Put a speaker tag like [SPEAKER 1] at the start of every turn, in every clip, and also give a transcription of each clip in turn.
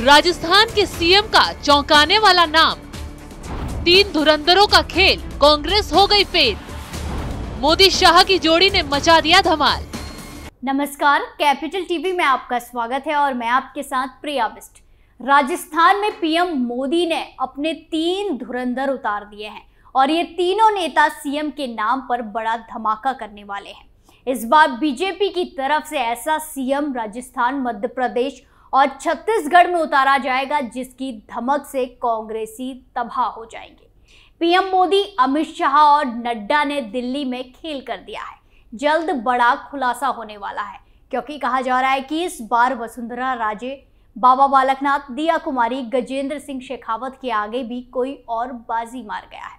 [SPEAKER 1] राजस्थान के सीएम का चौंकाने वाला नाम, 3 धुरंधरों का खेल, कांग्रेस हो गई फेल। मोदी शाह की जोड़ी ने मचा दिया धमाल।
[SPEAKER 2] नमस्कार, कैपिटल टीवी में आपका स्वागत है और मैं आपके साथ प्रिया बिस्ट। राजस्थान में पीएम मोदी ने अपने 3 धुरंधर उतार दिए हैं और ये तीनों नेता सीएम के नाम पर बड़ा धमाका करने वाले हैं। इस बार बीजेपी की तरफ से ऐसा सीएम राजस्थान, मध्य प्रदेश और छत्तीसगढ़ में उतारा जाएगा जिसकी धमक से कांग्रेसी तबाह हो जाएंगे। पीएम मोदी, अमित शाह और नड्डा ने दिल्ली में खेल कर दिया है। जल्द बड़ा खुलासा होने वाला है क्योंकि कहा जा रहा है कि इस बार वसुंधरा राजे, बाबा बालकनाथ, दिया कुमारी, गजेंद्र सिंह शेखावत के आगे भी कोई और बाजी मार गया है।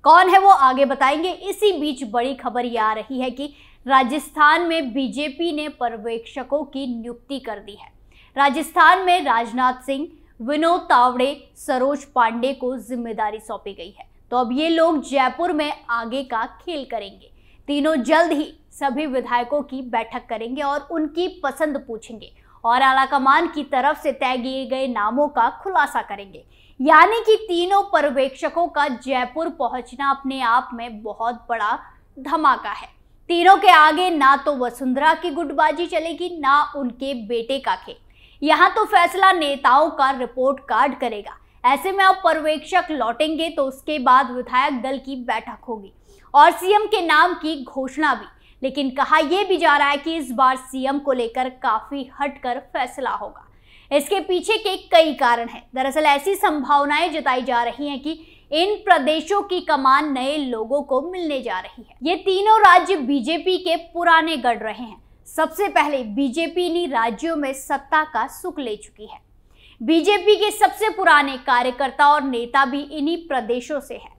[SPEAKER 2] कौन है वो आगे बताएंगे। इसी बीच बड़ी खबर ये आ रही है कि राजस्थान में बीजेपी ने पर्यवेक्षकों की नियुक्ति कर दी है। राजस्थान में राजनाथ सिंह, विनोद तावड़े, सरोज पांडे को जिम्मेदारी सौंपी गई है। तो अब ये लोग जयपुर में आगे का खेल करेंगे। तीनों जल्द ही सभी विधायकों की बैठक करेंगे और उनकी पसंद पूछेंगे और आलाकमान की तरफ से तय किए गए नामों का खुलासा करेंगे। यानी कि तीनों पर्यवेक्षकों का जयपुर पहुंचना अपने आप में बहुत बड़ा धमाका है। तीनों के आगे ना तो वसुंधरा की गुटबाजी चलेगी, ना उनके बेटे का खेल। यहाँ तो फैसला नेताओं का रिपोर्ट कार्ड करेगा। ऐसे में अब पर्यवेक्षक लौटेंगे तो उसके बाद विधायक दल की बैठक होगी और सीएम के नाम की घोषणा भी। लेकिन कहा यह भी जा रहा है कि इस बार सीएम को लेकर काफी हटकर फैसला होगा। इसके पीछे के कई कारण हैं। दरअसल ऐसी संभावनाएं जताई जा रही हैं कि इन प्रदेशों की कमान नए लोगों को मिलने जा रही है। ये तीनों राज्य बीजेपी के पुराने गढ़ रहे हैं। सबसे पहले बीजेपी इन्हीं राज्यों में सत्ता का सुख ले चुकी है। बीजेपी के सबसे पुराने कार्यकर्ता और नेता भी इन्हीं प्रदेशों से हैं।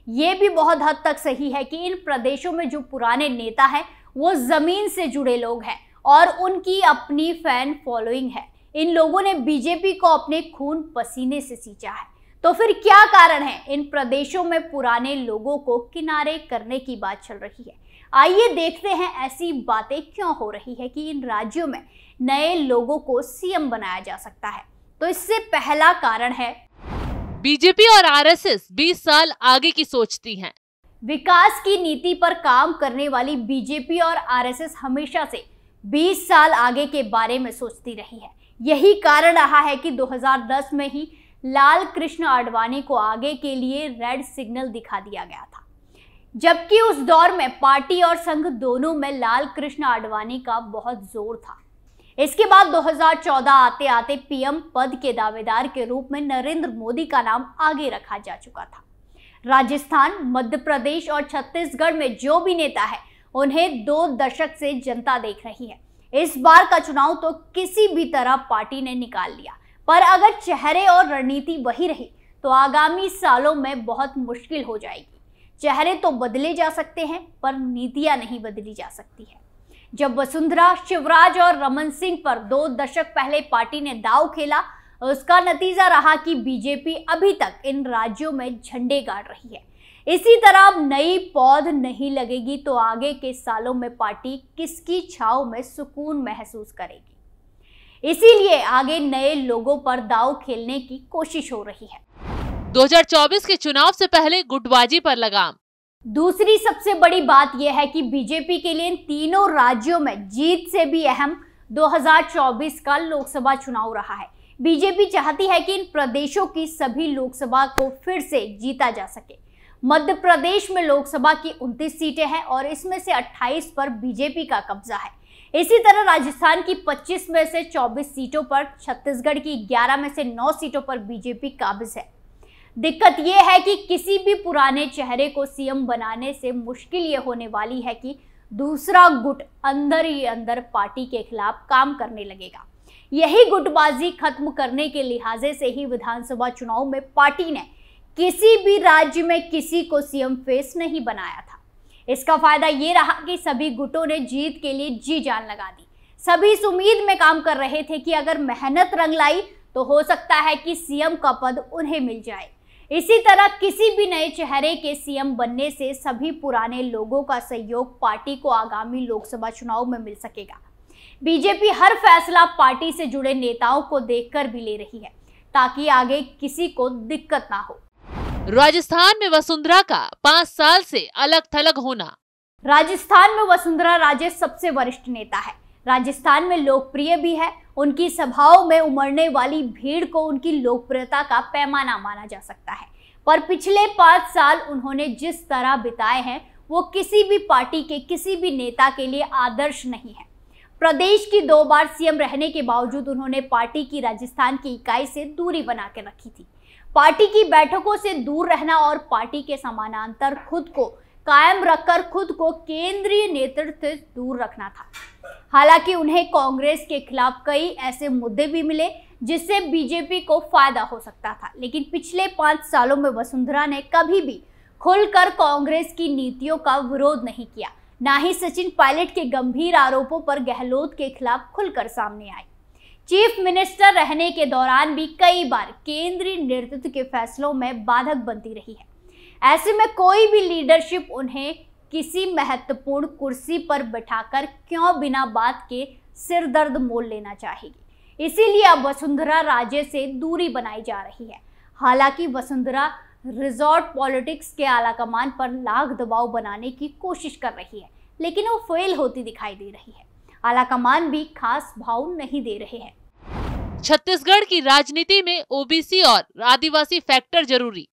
[SPEAKER 2] ये भी बहुत हद तक सही है कि इन प्रदेशों में जो पुराने नेता हैं वो जमीन से जुड़े लोग हैं और उनकी अपनी फैन फॉलोइंग है। इन लोगों ने बीजेपी को अपने खून पसीने से सींचा है। तो फिर क्या कारण है इन प्रदेशों में पुराने लोगों को किनारे करने की बात चल रही है। आइए देखते हैं ऐसी बातें क्यों हो रही है कि इन राज्यों में नए लोगों को सीएम बनाया जा सकता है। तो इससे पहला कारण है
[SPEAKER 1] बीजेपी और आरएसएस 20 साल आगे की सोचती हैं।
[SPEAKER 2] विकास की नीति पर काम करने वाली बीजेपी और आरएसएस हमेशा से 20 साल आगे के बारे में सोचती रही है। यही कारण रहा है कि 2010 में ही लाल कृष्ण आडवाणी को आगे के लिए रेड सिग्नल दिखा दिया गया था, जबकि उस दौर में पार्टी और संघ दोनों में लाल कृष्ण आडवाणी का बहुत जोर था। इसके बाद 2014 आते आते पीएम पद के दावेदार के रूप में नरेंद्र मोदी का नाम आगे रखा जा चुका था। राजस्थान, मध्य प्रदेश और छत्तीसगढ़ में जो भी नेता है उन्हें 2 दशक से जनता देख रही है। इस बार का चुनाव तो किसी भी तरह पार्टी ने निकाल लिया, पर अगर चेहरे और रणनीति वही रही तो आगामी सालों में बहुत मुश्किल हो जाएगी। चेहरे तो बदले जा सकते हैं पर नीतियां नहीं बदली जा सकती है। जब वसुंधरा, शिवराज और रमन सिंह पर 2 दशक पहले पार्टी ने दांव खेला, उसका नतीजा रहा कि बीजेपी अभी तक इन राज्यों में झंडे गाड़ रही है। इसी तरह अब नई पौध नहीं लगेगी तो आगे के सालों में पार्टी किसकी छाव में सुकून महसूस करेगी। इसीलिए आगे नए लोगों पर दांव खेलने की कोशिश हो रही है।
[SPEAKER 1] 2024 के चुनाव से पहले गुटबाजी पर लगाम।
[SPEAKER 2] दूसरी सबसे बड़ी बात यह है कि बीजेपी के लिए इन तीनों राज्यों में जीत से भी अहम 2024 का लोकसभा चुनाव रहा है। बीजेपी चाहती है कि इन प्रदेशों की सभी लोकसभा को फिर से जीता जा सके। मध्य प्रदेश में लोकसभा की 29 सीटें हैं और इसमें से 28 पर बीजेपी का कब्जा है। इसी तरह राजस्थान की 25 में से 24 सीटों पर, छत्तीसगढ़ की 11 में से 9 सीटों पर बीजेपी काबिज है। दिक्कत यह है कि किसी भी पुराने चेहरे को सीएम बनाने से मुश्किल ये होने वाली है कि दूसरा गुट अंदर ही अंदर पार्टी के खिलाफ काम करने लगेगा। यही गुटबाजी खत्म करने के लिहाजे से ही विधानसभा चुनाव में पार्टी ने किसी भी राज्य में किसी को सीएम फेस नहीं बनाया था। इसका फायदा ये रहा कि सभी गुटों ने जीत के लिए जी जान लगा दी। सभी इस उम्मीद में काम कर रहे थे कि अगर मेहनत रंग लाई तो हो सकता है कि सीएम का पद उन्हें मिल जाए। इसी तरह किसी भी नए चेहरे के सीएम बनने से सभी पुराने लोगों का सहयोग पार्टी को आगामी लोकसभा चुनाव में मिल सकेगा। बीजेपी हर फैसला पार्टी से जुड़े नेताओं को देखकर भी ले रही है। ताकि आगे किसी को दिक्कत ना हो।
[SPEAKER 1] राजस्थान में वसुंधरा का 5 साल से अलग थलग होना।
[SPEAKER 2] राजस्थान में वसुंधरा राजे सबसे वरिष्ठ नेता है। राजस्थान में लोकप्रिय भी है। उनकी सभाओं में उमड़ने वाली भीड़ को उनकी लोकप्रियता का पैमाना माना जा सकता है। पर पिछले 5 साल उन्होंने जिस तरह बिताए हैं वो किसी भी पार्टी के किसी भी नेता के लिए आदर्श नहीं है। प्रदेश की 2 बार सीएम रहने के बावजूद उन्होंने पार्टी की राजस्थान की इकाई से दूरी बना के रखी थी। पार्टी की बैठकों से दूर रहना और पार्टी के समानांतर खुद को कायम रखकर खुद को केंद्रीय नेतृत्व से दूर रखना था। हालांकि उन्हें कांग्रेस के खिलाफ कई ऐसे मुद्दे भी मिले जिससे बीजेपी को फायदा हो सकता था, लेकिन पिछले 5 सालों में वसुंधरा ने कभी भी खुलकर कांग्रेस की नीतियों का विरोध नहीं किया। ना ही सचिन पायलट के गंभीर आरोपों पर गहलोत के खिलाफ खुलकर सामने आई। चीफ मिनिस्टर रहने के दौरान भी कई बार केंद्रीय नेतृत्व के फैसलों में बाधक बनती रही है। ऐसे में कोई भी लीडरशिप उन्हें किसी महत्वपूर्ण कुर्सी पर बैठाकर क्यों बिना बात के सिर दर्द मोल लेना चाहेगी। इसीलिए अब वसुंधरा राजे से दूरी बनाई जा रही है। हालांकि वसुंधरा रिजॉर्ट पॉलिटिक्स के आलाकमान पर लाख दबाव बनाने की कोशिश कर रही है, लेकिन वो फेल होती दिखाई दे रही है। आलाकमान भी खास भाव नहीं दे रहे हैं।
[SPEAKER 1] छत्तीसगढ़ की राजनीति में ओबीसी और आदिवासी फैक्टर जरूरी।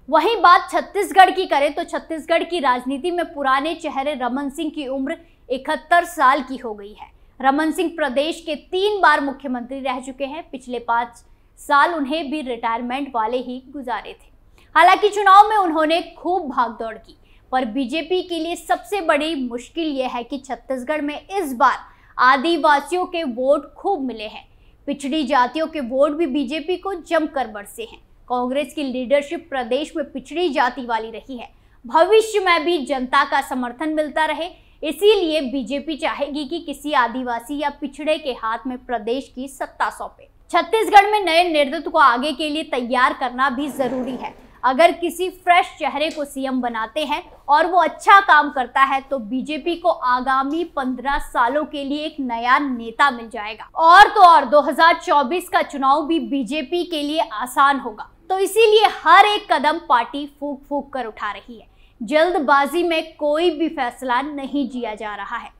[SPEAKER 2] वहीं बात छत्तीसगढ़ की करें तो छत्तीसगढ़ की राजनीति में पुराने चेहरे रमन सिंह की उम्र 71 साल की हो गई है। रमन सिंह प्रदेश के 3 बार मुख्यमंत्री रह चुके हैं। पिछले 5 साल उन्हें भी रिटायरमेंट वाले ही गुजारे थे। हालांकि चुनाव में उन्होंने खूब भागदौड़ की, पर बीजेपी के लिए सबसे बड़ी मुश्किल यह है कि छत्तीसगढ़ में इस बार आदिवासियों के वोट खूब मिले हैं। पिछड़ी जातियों के वोट भी बीजेपी को जमकर बरसे हैं। कांग्रेस की लीडरशिप प्रदेश में पिछड़ी जाति वाली रही है। भविष्य में भी जनता का समर्थन मिलता रहे, इसीलिए बीजेपी चाहेगी कि किसी आदिवासी या पिछड़े के हाथ में प्रदेश की सत्ता सौंपे। छत्तीसगढ़ में नए नेतृत्व को आगे के लिए तैयार करना भी जरूरी है। अगर किसी फ्रेश चेहरे को सीएम बनाते हैं और वो अच्छा काम करता है तो बीजेपी को आगामी 15 सालों के लिए एक नया नेता मिल जाएगा। और तो और 2024 का चुनाव भी बीजेपी के लिए आसान होगा। तो इसीलिए हर एक कदम पार्टी फूंक फूंक कर उठा रही है। जल्दबाजी में कोई भी फैसला नहीं लिया जा रहा है।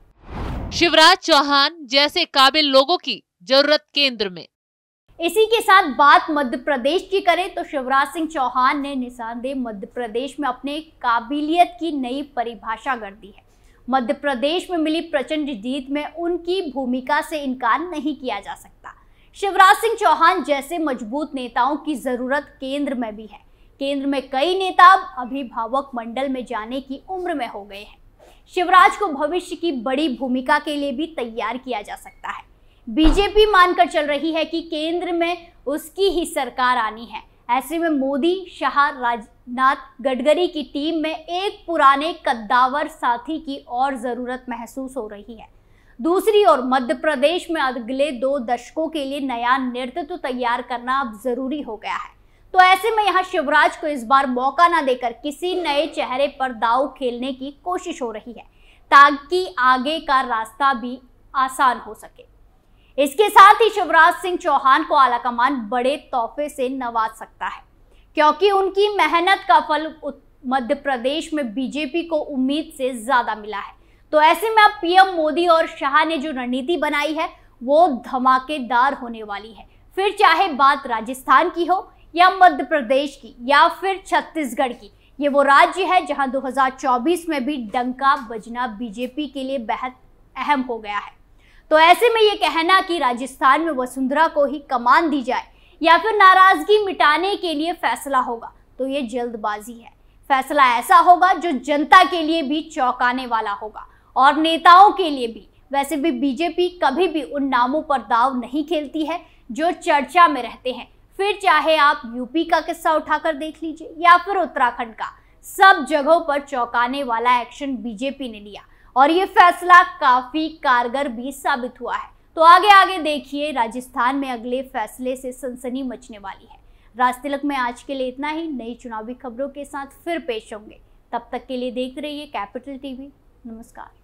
[SPEAKER 1] शिवराज चौहान जैसे काबिल लोगों की जरूरत केंद्र में।
[SPEAKER 2] इसी के साथ बात मध्य प्रदेश की करें तो शिवराज सिंह चौहान ने निशानदेह मध्य प्रदेश में अपने काबिलियत की नई परिभाषा कर दी है। मध्य प्रदेश में मिली प्रचंड जीत में उनकी भूमिका से इनकार नहीं किया जा सकता। शिवराज सिंह चौहान जैसे मजबूत नेताओं की जरूरत केंद्र में भी है। केंद्र में कई नेता अभिभावक मंडल में जाने की उम्र में हो गए हैं। शिवराज को भविष्य की बड़ी भूमिका के लिए भी तैयार किया जा सकता है। बीजेपी मानकर चल रही है कि केंद्र में उसकी ही सरकार आनी है। ऐसे में मोदी, शाह, राजनाथ, गडकरी की टीम में एक पुराने कद्दावर साथी की और जरूरत महसूस हो रही है। दूसरी ओर मध्य प्रदेश में अगले 2 दशकों के लिए नया नेतृत्व तैयार करना अब जरूरी हो गया है। तो ऐसे में यहाँ शिवराज को इस बार मौका न देकर किसी नए चेहरे पर दांव खेलने की कोशिश हो रही है, ताकि आगे का रास्ता भी आसान हो सके। इसके साथ ही शिवराज सिंह चौहान को आलाकमान बड़े तोहफे से नवाज सकता है, क्योंकि उनकी मेहनत का फल मध्य प्रदेश में बीजेपी को उम्मीद से ज्यादा मिला है। तो ऐसे में अब पीएम मोदी और शाह ने जो रणनीति बनाई है वो धमाकेदार होने वाली है। फिर चाहे बात राजस्थान की हो या मध्य प्रदेश की या फिर छत्तीसगढ़ की, ये वो राज्य है जहां 2024 में भी डंका बजना बीजेपी के लिए बेहद अहम हो गया है। तो ऐसे में ये कहना कि राजस्थान में वसुंधरा को ही कमान दी जाए या फिर नाराजगी मिटाने के लिए फैसला होगा, तो ये जल्दबाजी है। फैसला ऐसा होगा जो जनता के लिए भी चौंकाने वाला होगा और नेताओं के लिए भी। वैसे भी बीजेपी कभी भी उन नामों पर दांव नहीं खेलती है जो चर्चा में रहते हैं। फिर चाहे आप यूपी का किस्सा उठाकर देख लीजिए या फिर उत्तराखंड का, सब जगहों पर चौंकाने वाला एक्शन बीजेपी ने लिया और ये फैसला काफी कारगर भी साबित हुआ है। तो आगे आगे देखिए, राजस्थान में अगले फैसले से सनसनी मचने वाली है। राजतिलक में आज के लिए इतना ही। नई चुनावी खबरों के साथ फिर पेश होंगे। तब तक के लिए देखते रहिए कैपिटल टीवी। नमस्कार।